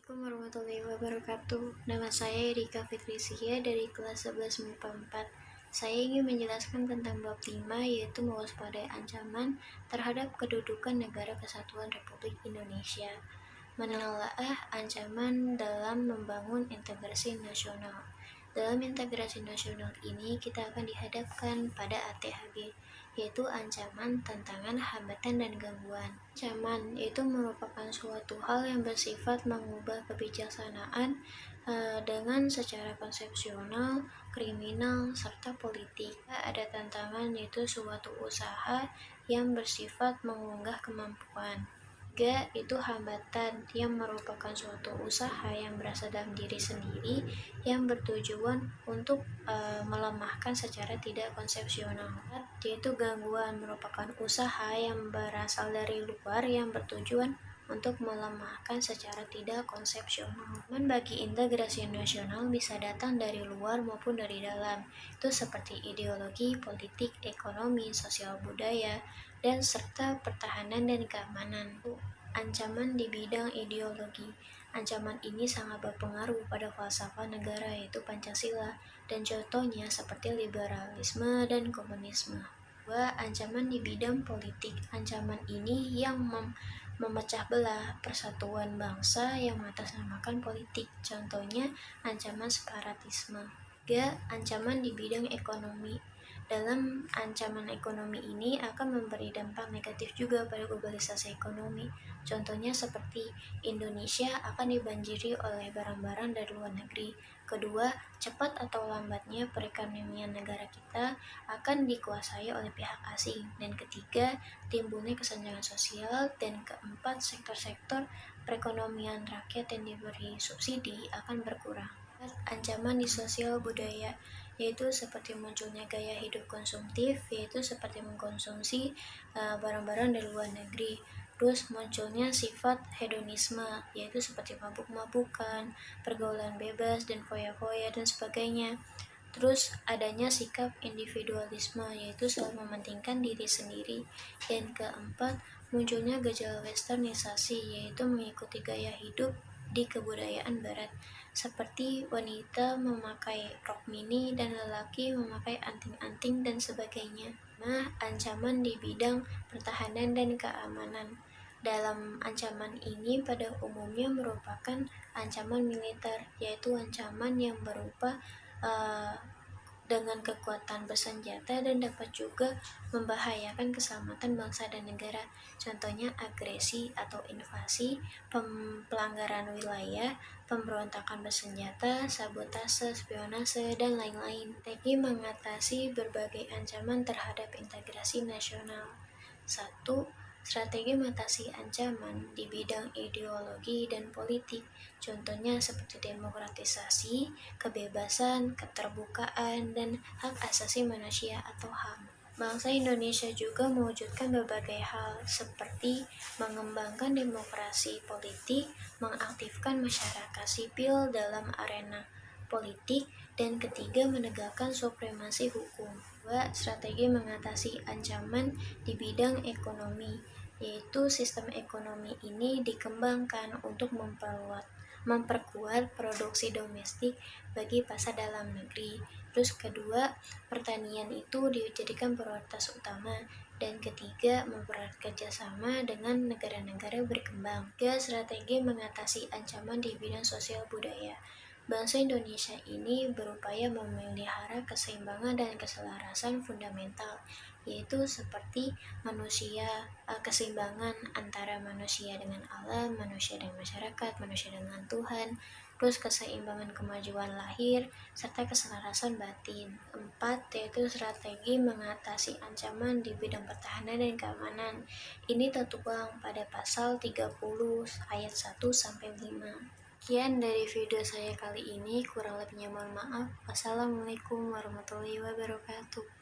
Assalamualaikum warahmatullahi wabarakatuh. Nama saya Erika Fitrisия dari kelas 11 MIPA 4. Saya ingin menjelaskan tentang bab 5, yaitu mewaspadai ancaman terhadap kedudukan Negara Kesatuan Republik Indonesia. Menelaah ancaman dalam membangun integrasi nasional. Dalam integrasi nasional ini kita akan dihadapkan pada ATHG, yaitu ancaman, tantangan, hambatan, dan gangguan. Ancaman itu merupakan suatu hal yang bersifat mengubah kebijaksanaan dengan secara konsepsional, kriminal, serta politik. Ada tantangan, yaitu suatu usaha yang bersifat mengunggah kemampuan. Itu hambatan, yang merupakan suatu usaha yang berasal dalam diri sendiri yang bertujuan untuk melemahkan secara tidak konsepsional. Yaitu gangguan, merupakan usaha yang berasal dari luar yang bertujuan untuk melemahkan secara tidak konsepsional. Bagi integrasi nasional bisa datang dari luar maupun dari dalam. Itu seperti ideologi, politik, ekonomi, sosial budaya, dan serta pertahanan dan keamanan. Ancaman di bidang ideologi. Ancaman ini sangat berpengaruh pada falsafah negara, yaitu Pancasila, dan contohnya seperti liberalisme dan komunisme. Ancaman di bidang politik. Ancaman ini yang memecah belah persatuan bangsa yang mengatasnamakan politik. Contohnya ancaman separatisme. Ancaman di bidang ekonomi. Dalam ancaman ekonomi ini akan memberi dampak negatif juga pada globalisasi ekonomi. Contohnya seperti Indonesia akan dibanjiri oleh barang-barang dari luar negeri. Kedua, cepat atau lambatnya perekonomian negara kita akan dikuasai oleh pihak asing. Dan ketiga, timbulnya kesenjangan sosial. Dan keempat, sektor-sektor perekonomian rakyat yang diberi subsidi akan berkurang. Ancaman di sosial budaya, yaitu seperti munculnya gaya hidup konsumtif, yaitu seperti mengkonsumsi barang-barang dari luar negeri. Terus munculnya sifat hedonisme, yaitu seperti mabuk-mabukan, pergaulan bebas, dan foya-foya, dan sebagainya. Terus adanya sikap individualisme, yaitu selalu mementingkan diri sendiri. Dan keempat, munculnya gejala westernisasi, yaitu mengikuti gaya hidup di kebudayaan barat, seperti wanita memakai rok mini dan lelaki memakai anting-anting dan sebagainya. Ancaman di bidang pertahanan dan keamanan. Dalam ancaman ini pada umumnya merupakan ancaman militer, yaitu ancaman yang berupa dengan kekuatan bersenjata dan dapat juga membahayakan keselamatan bangsa dan negara. Contohnya agresi atau invasi, pelanggaran wilayah, pemberontakan bersenjata, sabotase, spionase, dan lain-lain. Teknik mengatasi berbagai ancaman terhadap integrasi nasional. 1. Strategi mengatasi ancaman di bidang ideologi dan politik, contohnya seperti demokratisasi, kebebasan, keterbukaan, dan hak asasi manusia atau HAM. Bangsa Indonesia juga mewujudkan berbagai hal seperti mengembangkan demokrasi politik, mengaktifkan masyarakat sipil dalam arena politik, dan ketiga menegakkan supremasi hukum. Strategi mengatasi ancaman di bidang ekonomi, yaitu sistem ekonomi ini dikembangkan untuk memperkuat produksi domestik bagi pasar dalam negeri. Terus kedua, pertanian itu dijadikan prioritas utama. Dan ketiga, mempererat kerjasama dengan negara-negara berkembang. Strategi mengatasi ancaman di bidang sosial budaya. Bangsa Indonesia ini berupaya memelihara keseimbangan dan keselarasan fundamental, yaitu seperti keseimbangan antara manusia dengan alam, manusia dengan masyarakat, manusia dengan Tuhan, terus keseimbangan kemajuan lahir, serta keselarasan batin. 4. Yaitu strategi mengatasi ancaman di bidang pertahanan dan keamanan. Ini tertuang pada pasal 30 ayat 1-5. Sekian dari video saya kali ini, kurang lebihnya mohon maaf. Wassalamualaikum warahmatullahi wabarakatuh.